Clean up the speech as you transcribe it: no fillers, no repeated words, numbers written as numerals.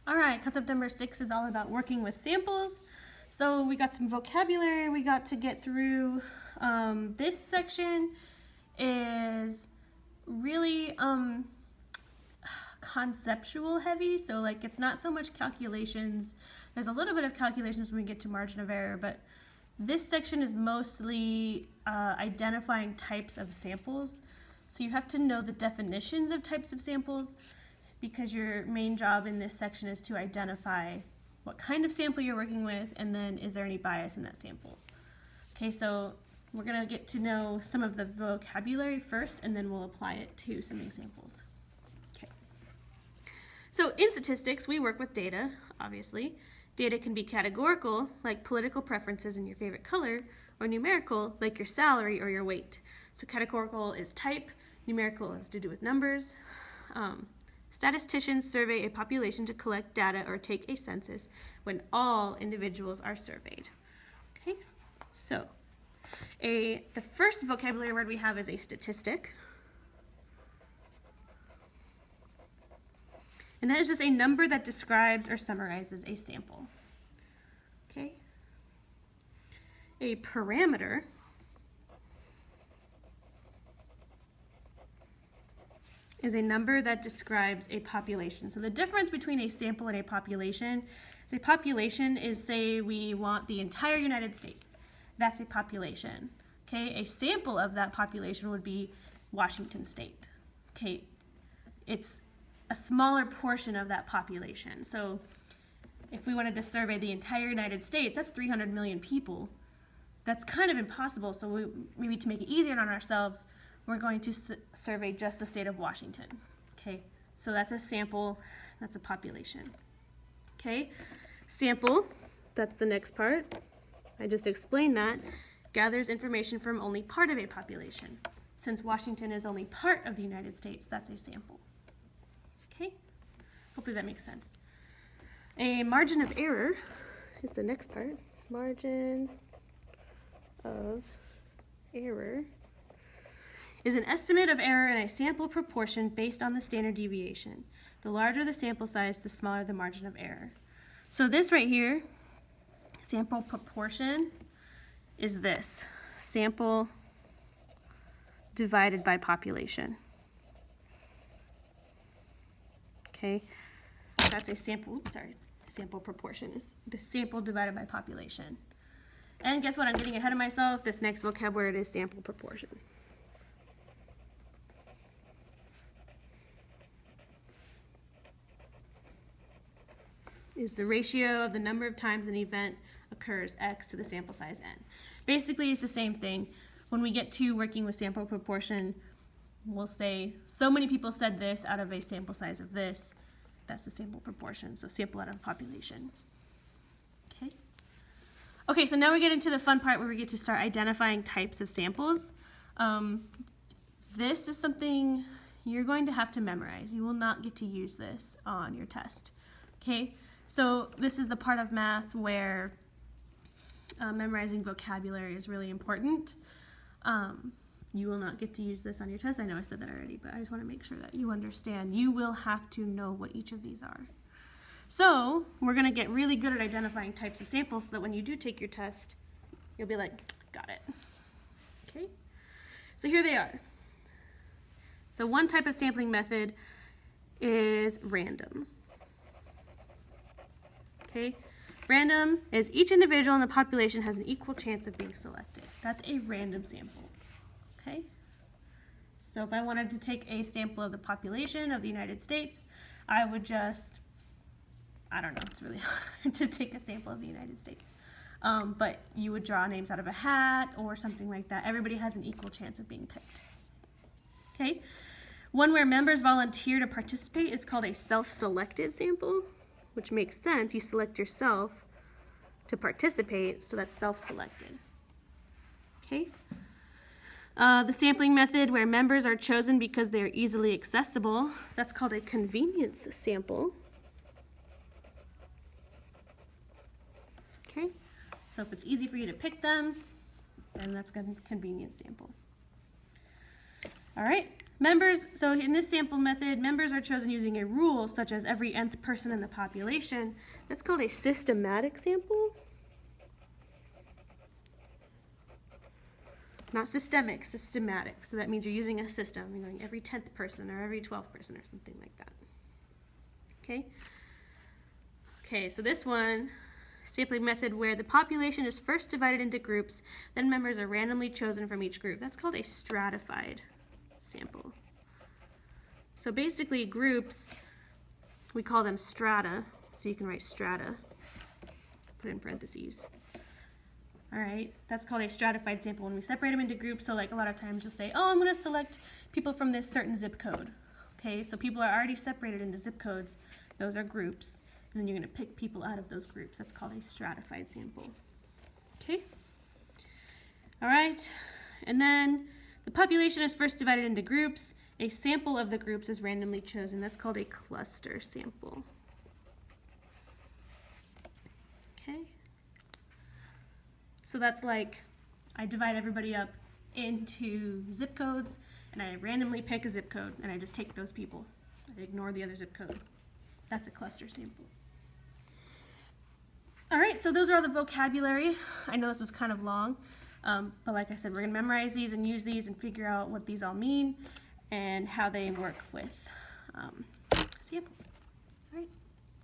All right, concept number 6 is all about working with samples. So we got some vocabulary we got to get through. This section is really conceptual heavy, so like it's not so much calculations. There's a little bit of calculations when we get to margin of error, but this section is mostly identifying types of samples. So you have to know the definitions of types of samples, because your main job in this section is to identify what kind of sample you're working with, and then is there any bias in that sample. Okay, so we're going to get to know some of the vocabulary first, and then we'll apply it to some examples. Okay. So in statistics, we work with data, obviously. Data can be categorical, like political preferences and your favorite color, or numerical, like your salary or your weight. So categorical is type, numerical has to do with numbers. Statisticians survey a population to collect data or take a census when all individuals are surveyed. Okay, so the first vocabulary word we have is a statistic. And that is just a number that describes or summarizes a sample. Okay. A parameter is a number that describes a population. So the difference between a sample and a population is a population is, say, we want the entire United States. That's a population. Okay, a sample of that population would be Washington State. Okay, it's a smaller portion of that population. So if we wanted to survey the entire United States, that's 300 million people. That's kind of impossible, so maybe to make it easier on ourselves, we're going to survey just the state of Washington. Okay, so that's a sample, that's a population. Okay, sample, that's the next part. I just explained that. Gathers information from only part of a population. Since Washington is only part of the United States, that's a sample. Okay, hopefully that makes sense. A margin of error is the next part. Margin of error is an estimate of error in a sample proportion based on the standard deviation. The larger the sample size, the smaller the margin of error. So this right here, sample proportion, is this. Sample divided by population. Okay, that's a sample, oops, sorry, sample proportion is the sample divided by population. And guess what, I'm getting ahead of myself. This next vocab word is sample proportion. Is the ratio of the number of times an event occurs, x, to the sample size, n. Basically, it's the same thing. When we get to working with sample proportion, we'll say, so many people said this out of a sample size of this. That's the sample proportion, so sample out of population. Okay. Okay, so now we get into the fun part where we get to start identifying types of samples. This is something you're going to have to memorize. You will not get to use this on your test. Okay. So this is the part of math where memorizing vocabulary is really important. You will not get to use this on your test. I know I said that already, but I just want to make sure that you understand. You will have to know what each of these are. So we're going to get really good at identifying types of samples so that when you do take your test, you'll be like, got it. Okay? So here they are. So one type of sampling method is random. Okay, random is each individual in the population has an equal chance of being selected. That's a random sample. Okay, so if I wanted to take a sample of the population of the United States, I would just, I don't know, it's really hard to take a sample of the United States. But you would draw names out of a hat or something like that. Everybody has an equal chance of being picked. Okay, one where members volunteer to participate is called a self-selected sample, which makes sense. You select yourself to participate, so that's self-selected. Okay. The sampling method where members are chosen because they are easily accessible, that's called a convenience sample. Okay. So if it's easy for you to pick them, then that's a convenience sample. All right. Members, so in this sample method, members are chosen using a rule such as every nth person in the population. That's called a systematic sample. Not systemic, systematic. So that means you're using a system. You're going every 10th person or every 12th person or something like that. Okay? Okay, so this one, sampling method where the population is first divided into groups, then members are randomly chosen from each group. That's called a stratified sample. So basically groups, we call them strata. So you can write strata, put in parentheses. All right, that's called a stratified sample when we separate them into groups. So like a lot of times you'll say, oh, I'm going to select people from this certain zip code. Okay, so people are already separated into zip codes. Those are groups. And then you're going to pick people out of those groups. That's called a stratified sample. Okay? All right, and then the population is first divided into groups. A sample of the groups is randomly chosen. That's called a cluster sample. Okay? So that's like, I divide everybody up into zip codes, and I randomly pick a zip code, and I just take those people. I ignore the other zip code. That's a cluster sample. All right, so those are all the vocabulary. I know this was kind of long, but like I said, we're going to memorize these and use these and figure out what these all mean and how they work with samples.